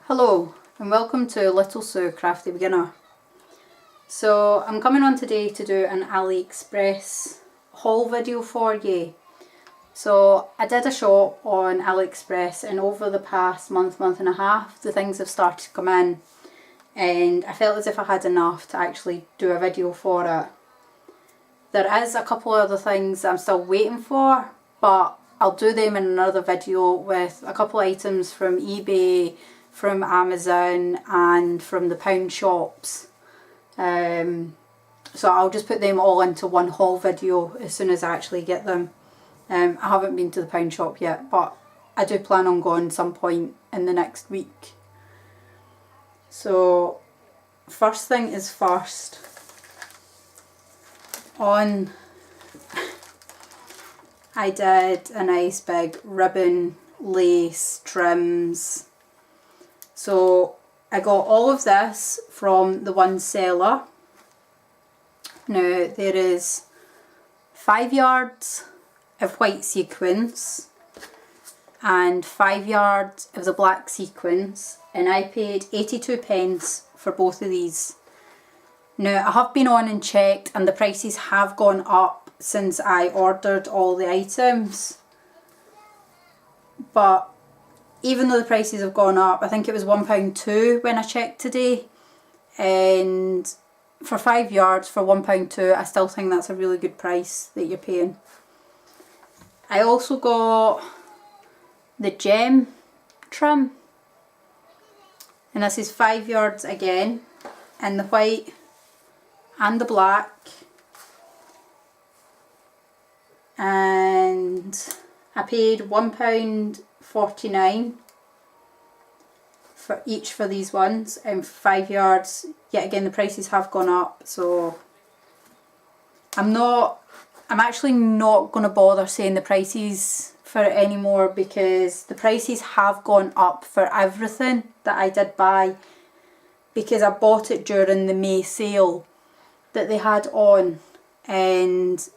Hello and welcome to Little Sue Crafty Beginner. So I'm coming on today to do an AliExpress haul video for you. So I did a shop on AliExpress and over the past month and a half the things have started to come in and I felt as if I had enough to actually do a video for it. There is a couple of other things that I'm still waiting for, but I'll do them in another video with a couple of items from eBay, from Amazon and from the pound shops. So I'll just put them all into one haul video as soon as I actually get them. I haven't been to the pound shop yet, but I do plan on going some point in the next week. So first thing is first, I did a nice big ribbon, lace, trims. So I got all of this from the one seller. Now there is 5 yards of white sequins and 5 yards of the black sequins, and I paid 82 pence for both of these. Now I have been on and checked and the prices have gone up since I ordered all the items, but even though the prices have gone up, I think it was £1.2 when I checked today, and for 5 yards for £1.2 I still think that's a really good price that you're paying. I also got the gem trim, and this is 5 yards again in the white and the black, and I paid £1.49 for each for these ones, and 5 yards. Yet again the prices have gone up, so I'm actually not going to bother saying the prices for it anymore, because the prices have gone up for everything that I did buy, because I bought it during the May sale that they had on, and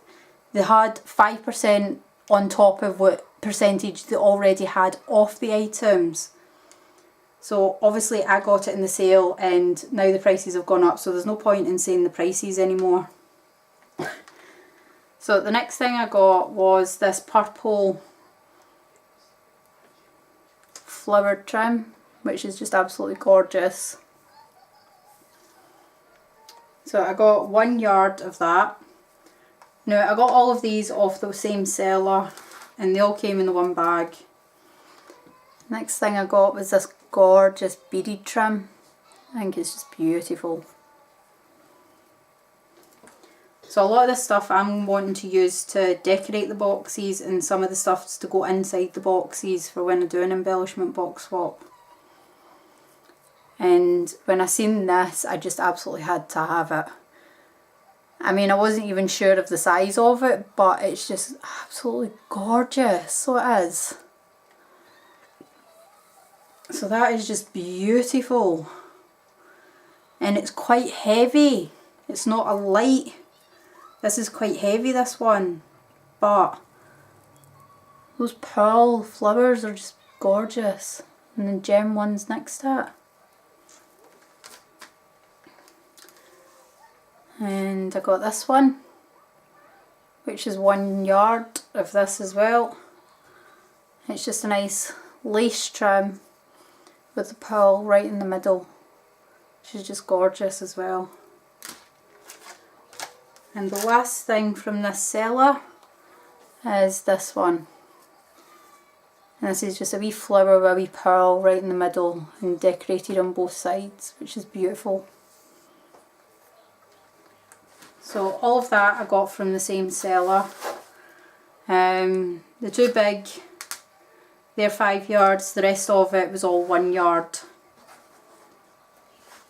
they had 5% on top of what percentage they already had off the items. So obviously I got it in the sale and now the prices have gone up, so there's no point in saying the prices anymore. So the next thing I got was this purple flowered trim, which is just absolutely gorgeous. So I got 1 yard of that. Now I got all of these off the same seller and they all came in the one bag. Next thing I got was this gorgeous beaded trim. I think it's just beautiful. So a lot of this stuff I'm wanting to use to decorate the boxes, and some of the stuff's to go inside the boxes for when I do an embellishment box swap. And when I seen this, I just absolutely had to have it. I mean, I wasn't even sure of the size of it, but it's just absolutely gorgeous. So it is. So that is just beautiful. And it's quite heavy. It's not a light. This is quite heavy, this one. But those pearl flowers are just gorgeous. And the gem ones next to it. And I got this one, which is 1 yard of this as well. It's just a nice lace trim with the pearl right in the middle, which is just gorgeous as well. And the last thing from this seller is this one. And this is just a wee flower with a wee pearl right in the middle and decorated on both sides, which is beautiful. So all of that I got from the same seller. The two big, they're 5 yards, the rest of it was all 1 yard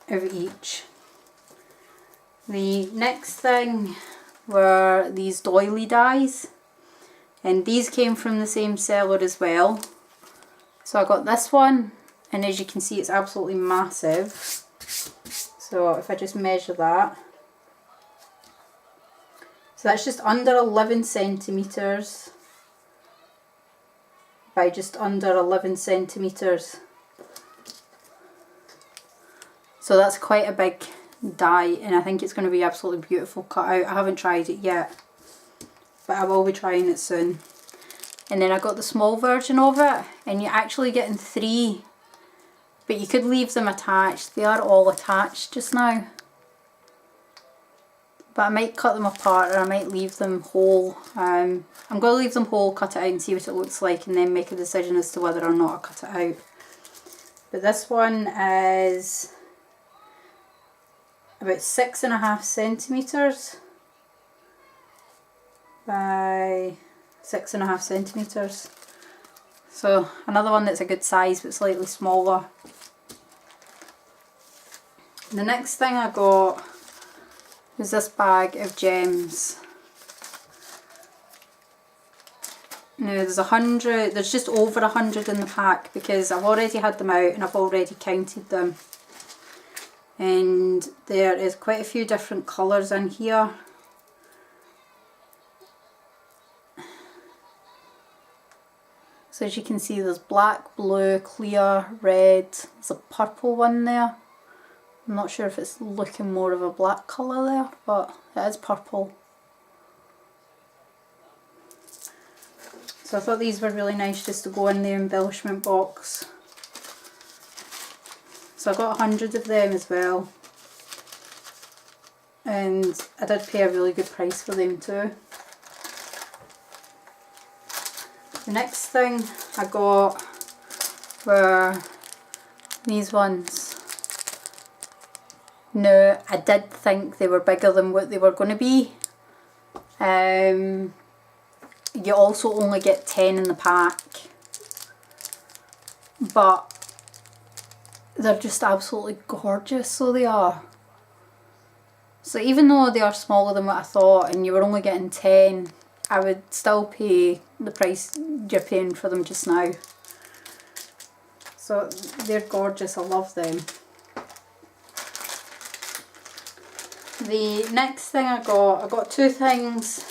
of each. The next thing were these doily dies, and these came from the same seller as well. So I got this one, and as you can see it's absolutely massive. So if I just measure that, so that's just under 11 centimetres by just under 11 centimetres. So that's quite a big die, and I think it's going to be absolutely beautiful cut out. I haven't tried it yet, but I will be trying it soon. And then I got the small version of it, and you're actually getting 3, but you could leave them attached. They are all attached just now, but I might cut them apart, or I might leave them whole. I'm going to leave them whole, cut it out and see what it looks like, and then make a decision as to whether or not I cut it out. But this one is about 6.5 centimetres by 6.5 centimetres. So another one that's a good size but slightly smaller. The next thing I got was this bag of gems. Now there's just over 100 in the pack because I've already had them out and I've already counted them. And there is quite a few different colours in here. So as you can see, there's black, blue, clear, red. There's a purple one there. I'm not sure if it's looking more of a black colour there, but it is purple. So I thought these were really nice just to go in the embellishment box. So I got 100 of them as well. And I did pay a really good price for them too. The next thing I got were these ones. Now, I did think they were bigger than what they were going to be. You also only get 10 in the pack. But they're just absolutely gorgeous, so they are. So even though they are smaller than what I thought and you were only getting 10, I would still pay the price you're paying for them just now. So they're gorgeous, I love them. The next thing I got 2 things.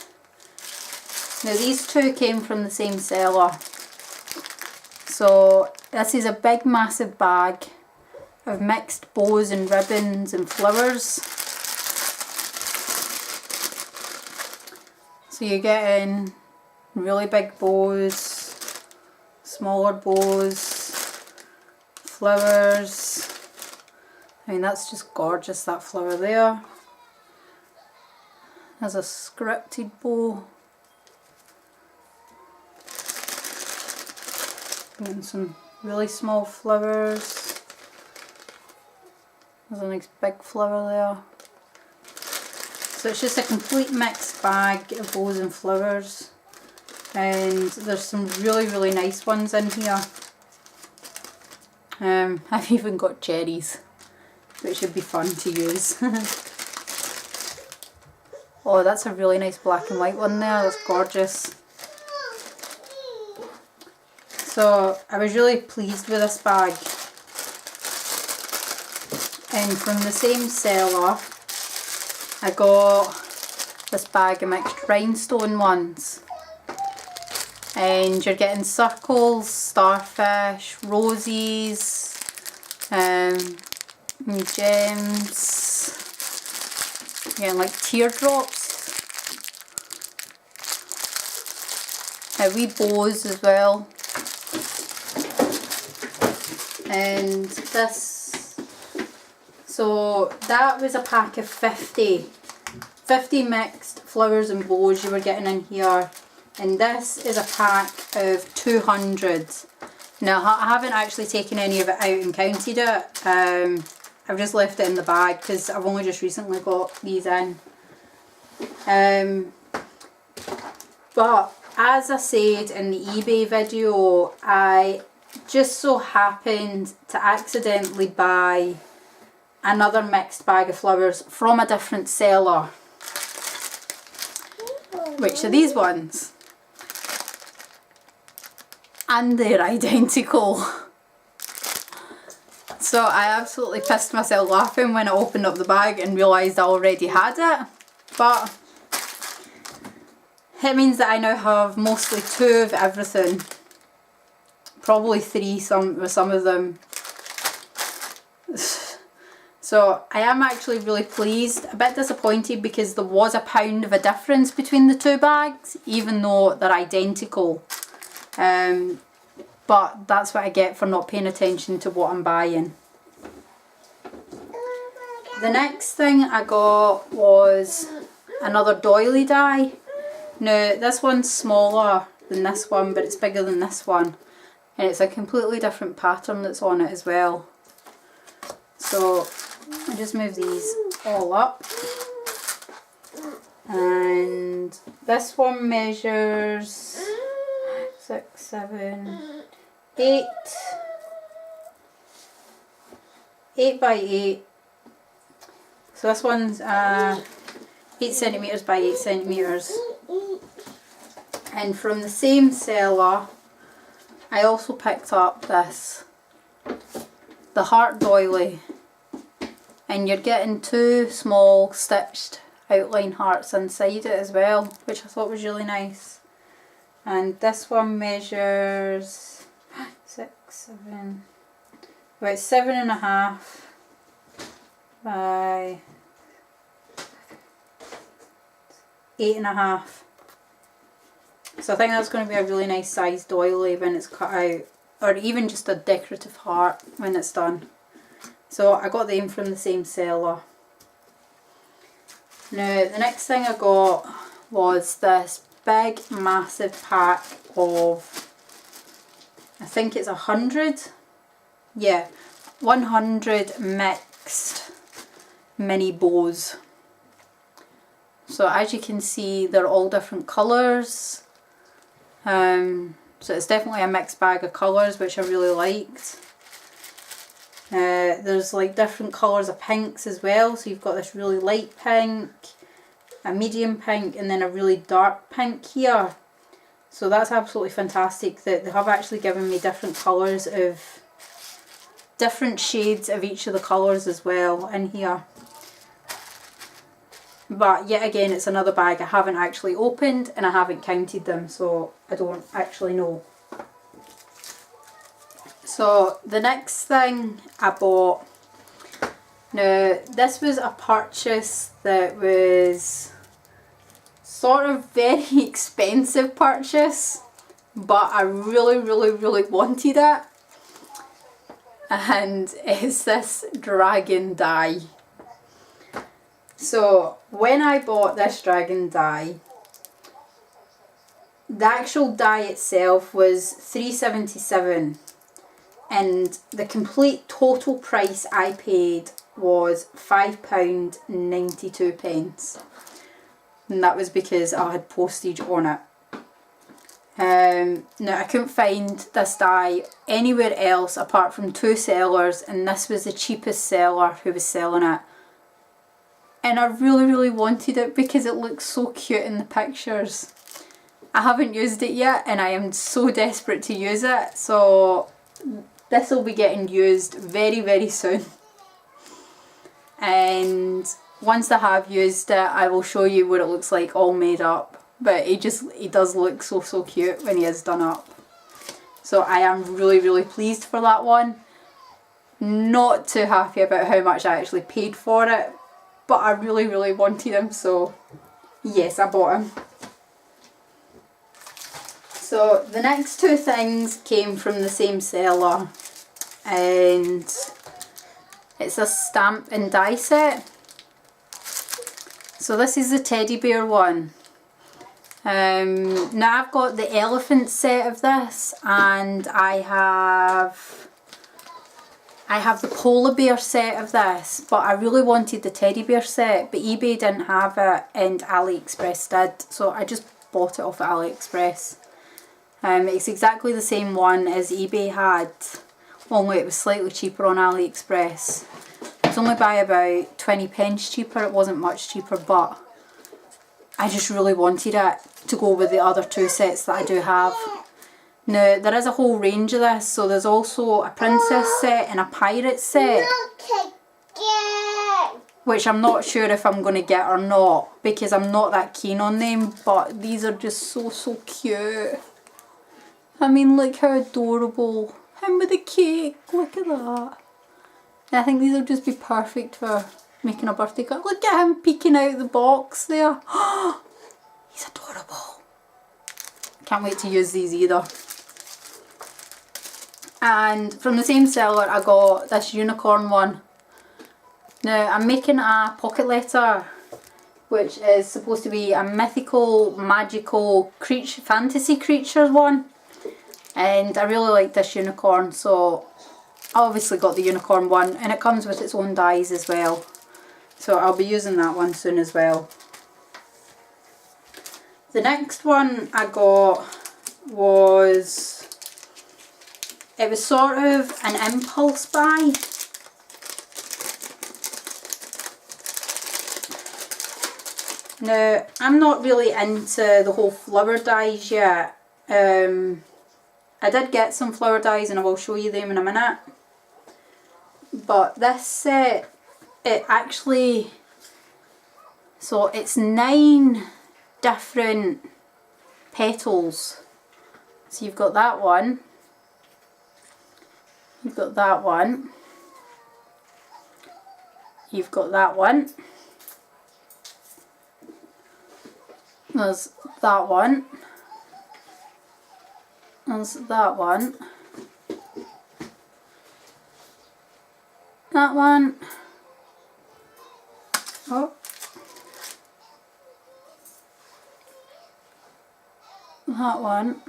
Now these 2 came from the same seller. So this is a big massive bag of mixed bows and ribbons and flowers. So you're getting really big bows, smaller bows, flowers. I mean, that's just gorgeous, that flower there. There's a scripted bow. And some really small flowers. There's a nice big flower there. So it's just a complete mixed bag of bows and flowers. And there's some really nice ones in here. I've even got cherries, which should be fun to use. Oh, that's a really nice black and white one there, that's gorgeous. So I was really pleased with this bag. And from the same seller, I got this bag of mixed rhinestone ones. And you're getting circles, starfish, roses, gems. You're getting like teardrops. Wee bows as well. And this, so that was a pack of 50 mixed flowers and bows you were getting in here, and this is a pack of 200. Now I haven't actually taken any of it out and counted it. I've just left it in the bag because I've only just recently got these in. But as I said in the eBay video, I just so happened to accidentally buy another mixed bag of flowers from a different seller, which are these ones, and they're identical. So I absolutely pissed myself laughing when I opened up the bag and realised I already had it, but it means that I now have mostly 2 of everything. Probably 3 with some of them. So I am actually really pleased. A bit disappointed because there was £1 of a difference between the two bags, even though they're identical. But that's what I get for not paying attention to what I'm buying. The next thing I got was another doily die. Now this one's smaller than this one, but it's bigger than this one. And it's a completely different pattern that's on it as well. So I just move these all up. And this one measures 6, 7, 8. 8 by 8. So this one's 8 centimetres by 8 centimetres. And from the same seller, I also picked up this, the heart doily. And you're getting 2 small stitched outline hearts inside it as well, which I thought was really nice. And this one measures 6, 7, about 7.5 by 8.5. So I think that's going to be a really nice size doily when it's cut out, or even just a decorative heart when it's done. So I got them from the same seller. Now the next thing I got was this big massive pack of, I think it's 100, yeah, 100 mixed mini bows. So as you can see, they're all different colours. So it's definitely a mixed bag of colours, which I really liked. There's like different colours of pinks as well. So you've got this really light pink, a medium pink, and then a really dark pink here. So that's absolutely fantastic that they have actually given me different colours of, different shades of each of the colours as well in here. But yet again, it's another bag I haven't actually opened and I haven't counted them, so I don't actually know. So the next thing I bought, now this was a purchase that was sort of very expensive purchase, but I really wanted it. And it's this dragon die. So when I bought this dragon die, the actual die itself was £3.77 and the complete total price I paid was £5.92, and that was because I had postage on it. Now I couldn't find this die anywhere else apart from 2 sellers, and this was the cheapest seller who was selling it. And I really wanted it because it looks so cute in the pictures. I haven't used it yet and I am so desperate to use it, so this will be getting used very soon. And once I have used it, I will show you what it looks like all made up. But he does look so cute when he is done up. So I am really pleased for that one. Not too happy about how much I actually paid for it, but I really wanted him, so yes, I bought him. So the next 2 things came from the same seller, and it's a stamp and die set. So this is the teddy bear one. Now I've got the elephant set of this, and I have the polar bear set of this, but I really wanted the teddy bear set, but eBay didn't have it and AliExpress did, so I just bought it off of AliExpress. It's exactly the same one as eBay had, only it was slightly cheaper on AliExpress. It was only by about 20p cheaper, it wasn't much cheaper, but I just really wanted it to go with the other 2 sets that I do have. Now there is a whole range of this, so there's also a princess set and a pirate set, which I'm not sure if I'm going to get or not because I'm not that keen on them, but these are just so cute. I mean, look how adorable. Him with the cake, look at that. And I think these will just be perfect for making a birthday card. Look at him peeking out the box there. He's adorable. Can't wait to use these either. And from the same seller I got this unicorn one. Now I'm making a pocket letter which is supposed to be a mythical, magical creature, fantasy creatures one. And I really like this unicorn, so I obviously got the unicorn one, and it comes with its own dies as well. So I'll be using that one soon as well. The next one I got was, it was sort of an impulse buy. Now, I'm not really into the whole flower dies yet. I did get some flower dies and I will show you them in a minute. But this set, it actually, so it's 9 different petals. So you've got that one, you've got that one, you've got that one, there's that one, there's that one, that one, oh, that one,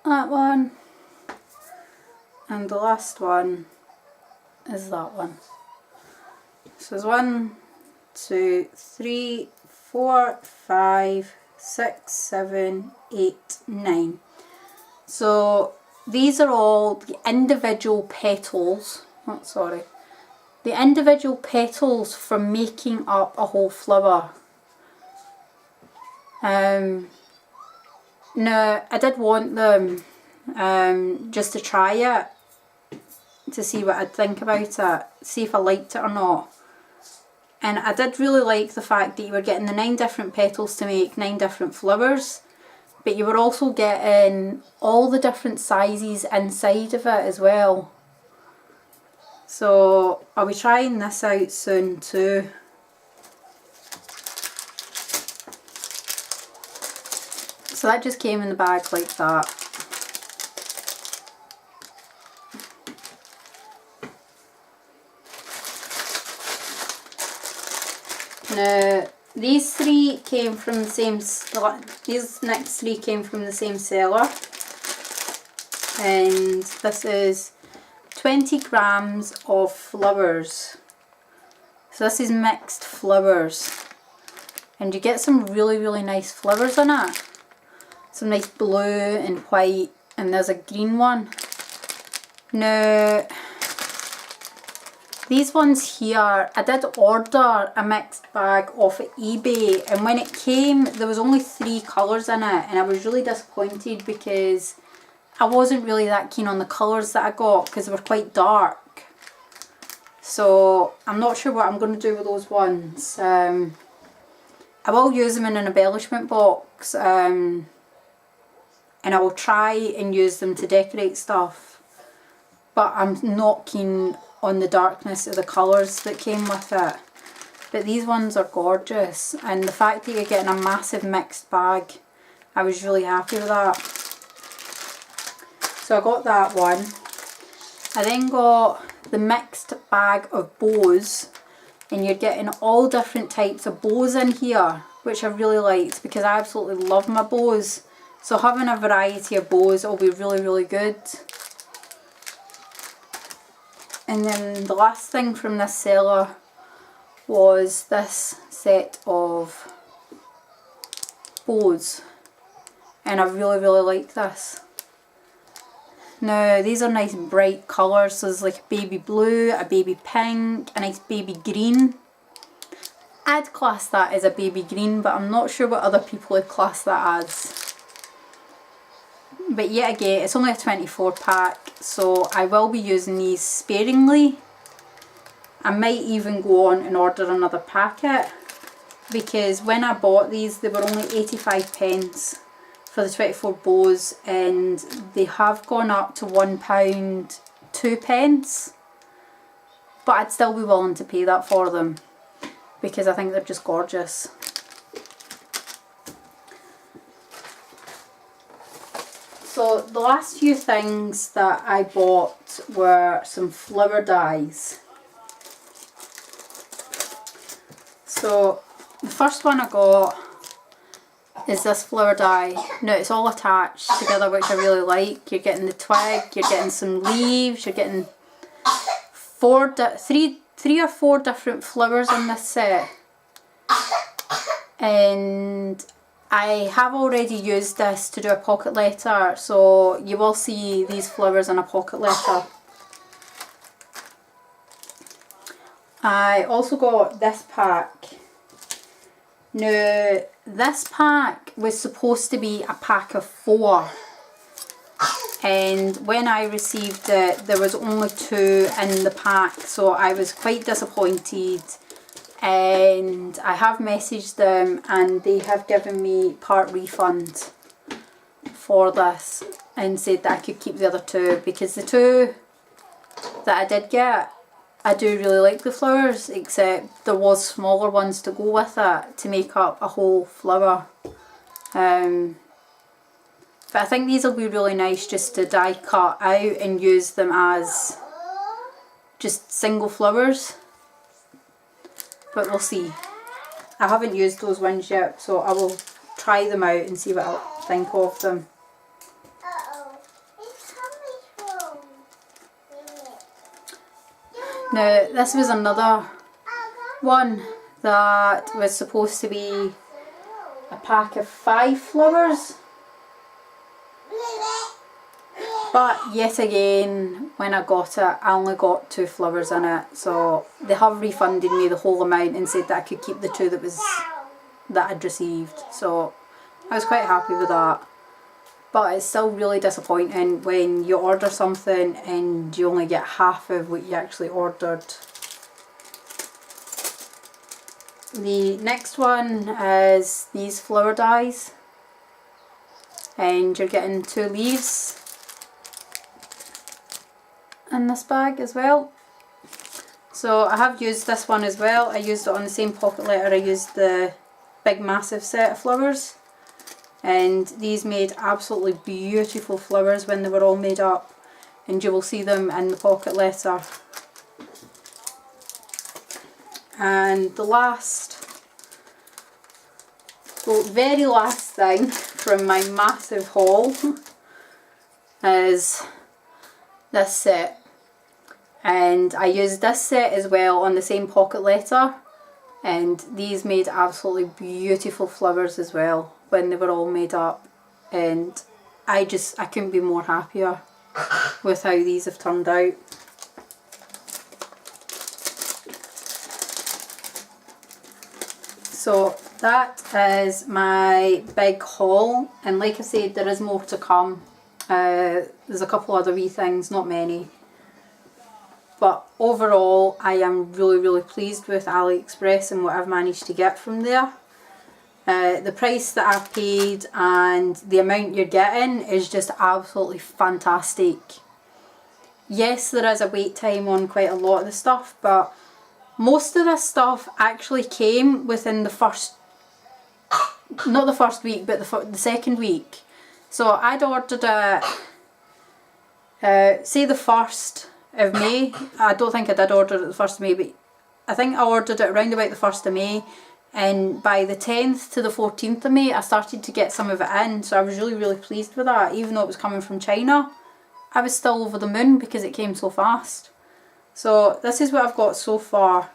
that one, and the last one is that one. So there's 1, 2, 3, 4, 5, 6, 7, 8, 9. So these are all the individual petals, the individual petals for making up a whole flower. Now I did want them just to try it, to see what I'd think about it, see if I liked it or not. And I did really like the fact that you were getting the 9 different petals to make 9 different flowers, but you were also getting all the different sizes inside of it as well. So I'll be trying this out soon too. So that just came in the bag like that. Now these 3 came from the same, these next 3 came from the same seller, and this is 20 grams of flowers. So this is mixed flowers, and you get some really nice flowers in it. Some nice blue and white, and there's a green one. Now these ones here, I did order a mixed bag off of eBay, and when it came there was only 3 colours in it, and I was really disappointed because I wasn't really that keen on the colours that I got because they were quite dark. So I'm not sure what I'm going to do with those ones. I will use them in an embellishment box, and I will try and use them to decorate stuff, but I'm not keen on the darkness of the colours that came with it. But these ones are gorgeous, and the fact that you're getting a massive mixed bag, I was really happy with that. So I got that one. I then got the mixed bag of bows, and you're getting all different types of bows in here, which I really liked because I absolutely love my bows. So having a variety of bows will be really good. And then the last thing from this seller was this set of bows, and I really like this. Now these are nice bright colours, so there's like a baby blue, a baby pink, a nice baby green. I'd class that as a baby green, but I'm not sure what other people would class that as. But yet again, it's only a 24 pack, so I will be using these sparingly. I might even go on and order another packet, because when I bought these they were only 85 pence, for the 24 bows, and they have gone up to £1 2p, but I'd still be willing to pay that for them because I think they're just gorgeous. So the last few things that I bought were some flower dies. So the first one I got is this flower die. Now it's all attached together, which I really like. You're getting the twig, you're getting some leaves, you're getting three or four different flowers in this set. And I have already used this to do a pocket letter, so you will see these flowers in a pocket letter. I also got this pack. Now this pack was supposed to be a pack of 4, and when I received it there was only 2 in the pack, so I was quite disappointed, and I have messaged them and they have given me part refund for this and said that I could keep the other 2, because the 2 that I did get, I do really like the flowers, except there was smaller ones to go with it to make up a whole flower. But I think these will be really nice just to die cut out and use them as just single flowers. But we'll see. I haven't used those ones yet, so I will try them out and see what I'll think of them. Now this was another one that was supposed to be a pack of 5 flowers, but yet again when I got it I only got 2 flowers in it, so they have refunded me the whole amount and said that I could keep the 2 that I'd received, so I was quite happy with that. But it's still really disappointing when you order something and you only get half of what you actually ordered. The next one is these flower dies, and you're getting 2 leaves in this bag as well. So I have used this one as well. I used it on the same pocket letter I used the big massive set of flowers. And these made absolutely beautiful flowers when they were all made up, and you will see them in the pocket letter. And the very last thing from my massive haul is this set, and I used this set as well on the same pocket letter, and these made absolutely beautiful flowers as well when they were all made up, and I couldn't be more happier with how these have turned out. So that is my big haul, and like I said, there is more to come. There's a couple other wee things, not many, but overall I am really pleased with AliExpress and what I've managed to get from there. The price that I've paid and the amount you're getting is just absolutely fantastic. Yes, there is a wait time on quite a lot of the stuff, but most of this stuff actually came within the first, not the first week, but the second week. So I'd ordered it, say the 1st of May. I don't think I did order it the 1st of May, but I think I ordered it around about the 1st of May. And by the 10th to the 14th of May I started to get some of it in, so I was really pleased with that. Even though it was coming from China, I was still over the moon because it came so fast. So this is what I've got so far,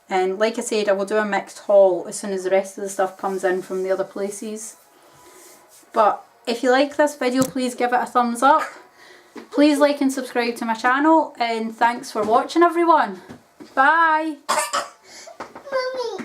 and like I said, I will do a mixed haul as soon as the rest of the stuff comes in from the other places. But if you like this video, please give it a thumbs up. Please like and subscribe to my channel, and thanks for watching everyone. Bye! Mommy.